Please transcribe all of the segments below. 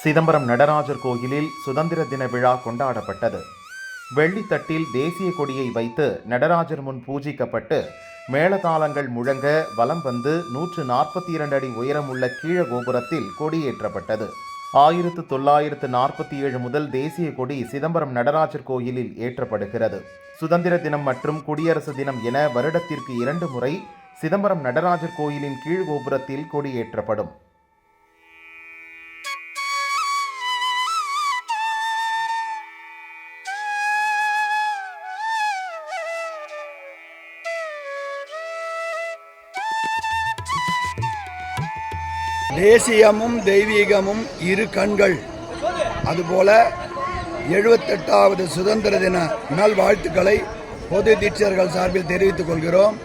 சிதம்பரம் நடராஜர் கோயிலில் சுதந்திர தின விழா கொண்டாடப்பட்டது. வெள்ளித்தட்டில் தேசிய கொடியை வைத்து நடராஜர் முன் பூஜிக்கப்பட்டு மேளதாளங்கள் முழங்க வலம் வந்து 142 அடி உயரமுள்ள கீழ கோபுரத்தில் கொடியேற்றப்பட்டது. 1947 முதல் தேசிய கொடி சிதம்பரம் நடராஜர் கோயிலில் ஏற்றப்படுகிறது. சுதந்திர தினம் மற்றும் குடியரசு தினம் என வருடத்திற்கு 2 முறை சிதம்பரம் நடராஜர் கோயிலின் கீழ் கோபுரத்தில் கொடியேற்றப்படும். தேசியமும் தெய்வீகமும் இரு கண்கள். அதுபோல 78வது சுதந்திர தின நல்வாழ்த்துக்களை பொது தீட்சர்கள் சார்பில் தெரிவித்துக் கொள்கிறோம்.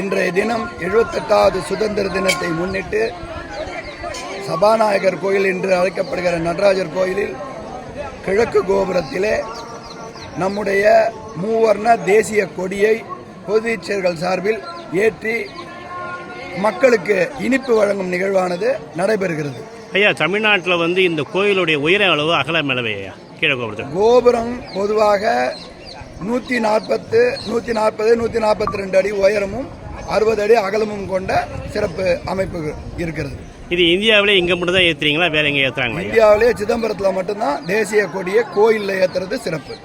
இன்றைய தினம் 78வது சுதந்திர தினத்தை முன்னிட்டு சபாநாயகர் கோயில் என்று அழைக்கப்படுகிற நடராஜர் கோயிலில் கிழக்கு கோபுரத்திலே நம்முடைய மூவர்ண தேசிய கொடியை பொது தீட்சர்கள் சார்பில் ஏற்றி மக்களுக்கு இனிப்பு வழங்கும் நிகழ்வானது நடைபெறுகிறது. ஐயா, தமிழ்நாட்டில் இந்த கோயிலுடைய உயர அளவு அகலம் அளவு ஐயா கீழே கோபுரம் பொதுவாக 142 அடி உயரமும் 60 அடி அகலமும் கொண்ட சிறப்பு அமைப்பு இருக்கிறது. இது இந்தியாவிலே இங்கே மட்டும் தான் ஏற்றுறீங்களா, வேற எங்கே ஏற்றுறாங்களா? இந்தியாவிலே சிதம்பரத்தில் மட்டும்தான் தேசிய கொடியை கோயிலில் ஏற்றுறது சிறப்பு.